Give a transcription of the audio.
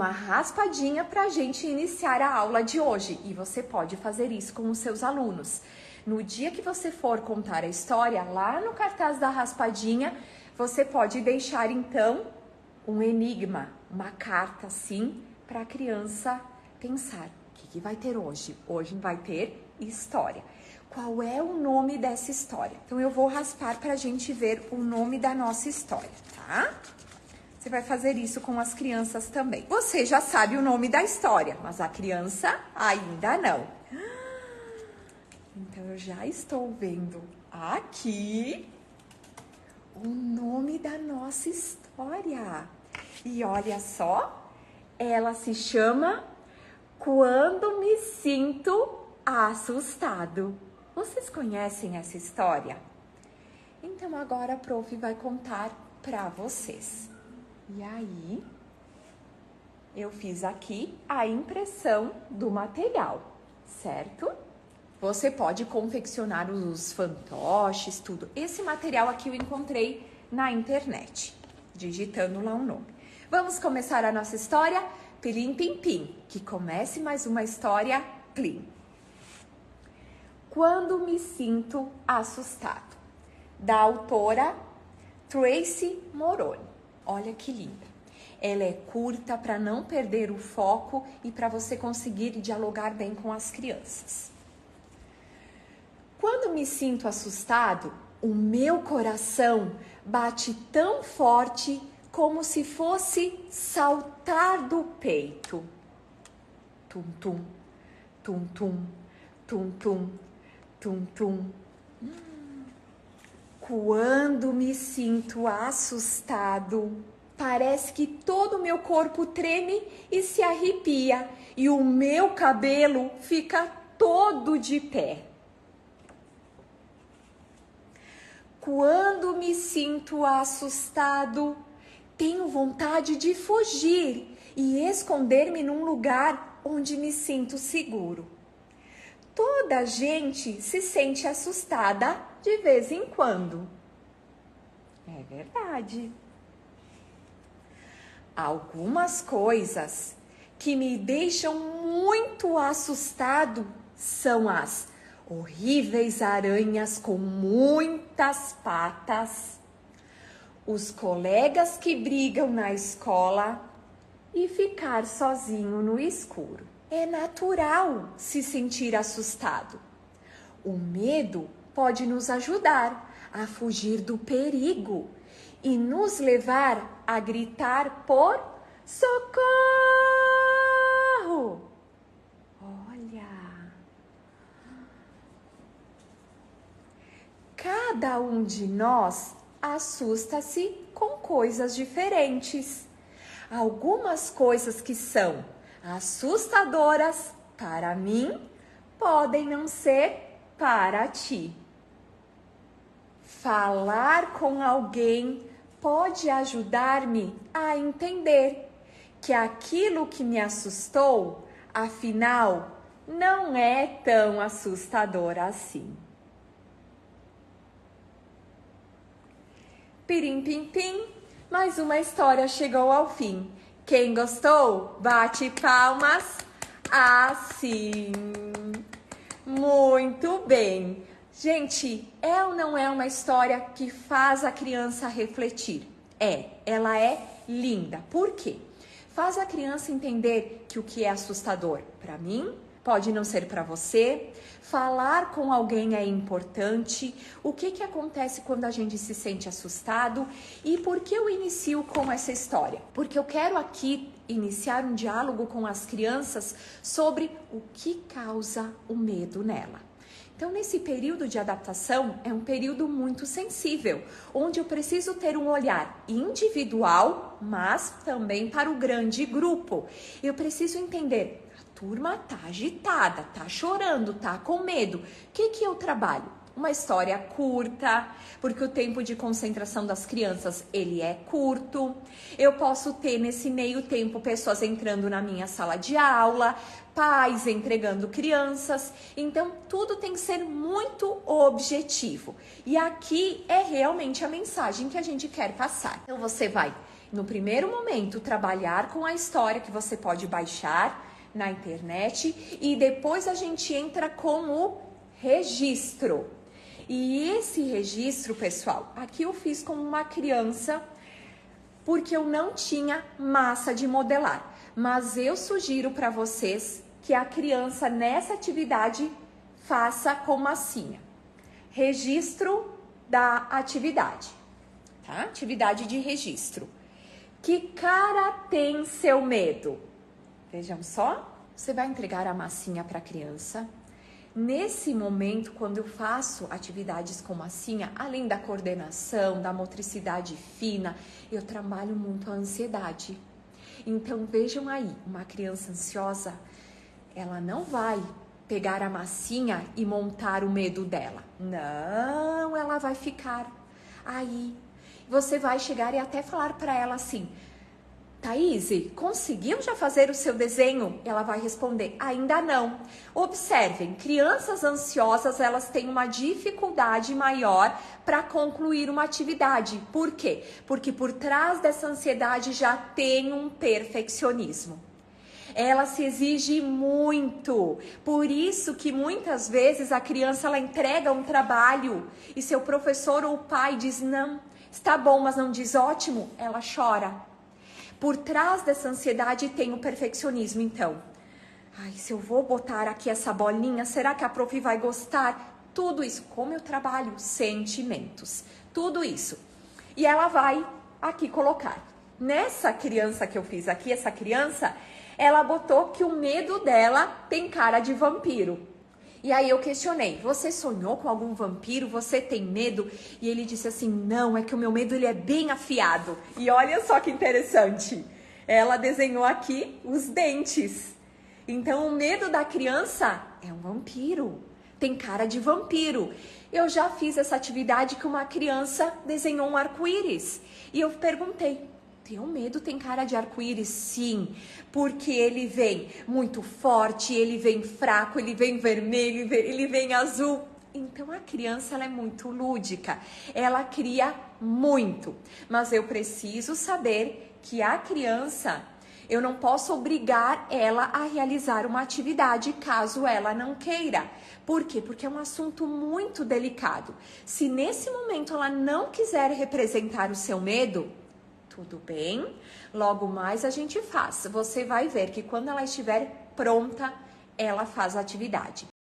uma raspadinha para a gente iniciar a aula de hoje. E você pode fazer isso com os seus alunos. No dia que você for contar a história, lá no cartaz da raspadinha, você pode deixar então um enigma, uma carta assim, para a criança pensar. O que vai ter hoje? Hoje vai ter história. Qual é o nome dessa história? Então eu vou raspar para a gente ver o nome da nossa história, tá? Você vai fazer isso com as crianças também. Você já sabe o nome da história, mas a criança ainda não. Então eu já estou vendo aqui o nome da nossa história. E olha só, ela se chama Quando Me Sinto Assustado. Vocês conhecem essa história? Então agora a prof vai contar para vocês. E aí, eu fiz aqui a impressão do material, certo? Você pode confeccionar os fantoches, tudo. Esse material aqui eu encontrei na internet, digitando lá um nome. Vamos começar a nossa história? Pilim Pim Pim, que comece mais uma história Plim. Quando Me Sinto Assustado, da autora Tracy Moroni. Olha que linda. Ela é curta para não perder o foco e para você conseguir dialogar bem com as crianças. Quando me sinto assustado, o meu coração bate tão forte como se fosse saltar do peito. Tum tum, tum tum, tum tum, tum tum. Quando me sinto assustado, parece que todo o meu corpo treme e se arrepia e o meu cabelo fica todo de pé. Quando me sinto assustado, tenho vontade de fugir e esconder-me num lugar onde me sinto seguro. Toda gente se sente assustada de vez em quando. É verdade. Algumas coisas que me deixam muito assustado são as horríveis aranhas com muitas patas, os colegas que brigam na escola e ficar sozinho no escuro. É natural se sentir assustado. O medo pode nos ajudar a fugir do perigo e nos levar a gritar por socorro. Olha! Cada um de nós assusta-se com coisas diferentes. Algumas coisas que são assustadoras para mim podem não ser para ti. Falar com alguém pode ajudar-me a entender que aquilo que me assustou, afinal, não é tão assustador assim. Pirim pim pim, mais uma história chegou ao fim. Quem gostou, bate palmas assim. Muito bem. Gente, é ou não é uma história que faz a criança refletir? Ela é linda. Por quê? Faz a criança entender que o que é assustador para mim pode não ser para você. Falar com alguém é importante. O que acontece quando a gente se sente assustado? E por que eu inicio com essa história? Porque eu quero aqui iniciar um diálogo com as crianças sobre o que causa o medo nela. Então, nesse período de adaptação, é um período muito sensível, onde eu preciso ter um olhar individual, mas também para o grande grupo. Eu preciso entender, a turma tá agitada, tá chorando, tá com medo. O que eu trabalho? Uma história curta, porque o tempo de concentração das crianças, ele é curto. Eu posso ter nesse meio tempo pessoas entrando na minha sala de aula, pais entregando crianças. Então, tudo tem que ser muito objetivo. E aqui é realmente a mensagem que a gente quer passar. Então, você vai no primeiro momento, trabalhar com a história que você pode baixar na internet e depois a gente entra com o registro. E esse registro, pessoal, aqui eu fiz com uma criança porque eu não tinha massa de modelar. Mas eu sugiro para vocês que a criança nessa atividade faça com massinha. Registro da atividade, tá? Atividade de registro. Que cara tem seu medo? Vejam só, você vai entregar a massinha para a criança. Nesse momento, quando eu faço atividades com massinha, além da coordenação, da motricidade fina, eu trabalho muito a ansiedade. Então, vejam aí, uma criança ansiosa, ela não vai pegar a massinha e montar o medo dela. Não, ela vai ficar aí. Você vai chegar e até falar para ela assim: Thaís, conseguiu já fazer o seu desenho? Ela vai responder: ainda não. Observem, crianças ansiosas, elas têm uma dificuldade maior para concluir uma atividade. Por quê? Porque por trás dessa ansiedade já tem um perfeccionismo. Ela se exige muito. Por isso que muitas vezes a criança ela entrega um trabalho e seu professor ou pai diz: não, está bom, mas não diz ótimo, ela chora. Por trás dessa ansiedade tem o perfeccionismo, então. Ai, se eu vou botar aqui essa bolinha, será que a prof vai gostar? Tudo isso, como eu trabalho, sentimentos, tudo isso. E ela vai aqui colocar. Nessa criança que eu fiz aqui, essa criança, ela botou que o medo dela tem cara de vampiro. E aí eu questionei: você sonhou com algum vampiro? Você tem medo? E ele disse assim: não, é que o meu medo ele é bem afiado. E olha só que interessante. Ela desenhou aqui os dentes. Então o medo da criança é um vampiro. Tem cara de vampiro. Eu já fiz essa atividade que uma criança desenhou um arco-íris. E eu perguntei: teu medo tem cara de arco-íris? Sim, porque ele vem muito forte, ele vem fraco, ele vem vermelho, ele vem azul. Então a criança ela é muito lúdica, ela cria muito. Mas eu preciso saber que a criança, eu não posso obrigar ela a realizar uma atividade caso ela não queira. Por quê? Porque é um assunto muito delicado. Se nesse momento ela não quiser representar o seu medo, tudo bem, logo mais a gente faz. Você vai ver que quando ela estiver pronta, ela faz a atividade.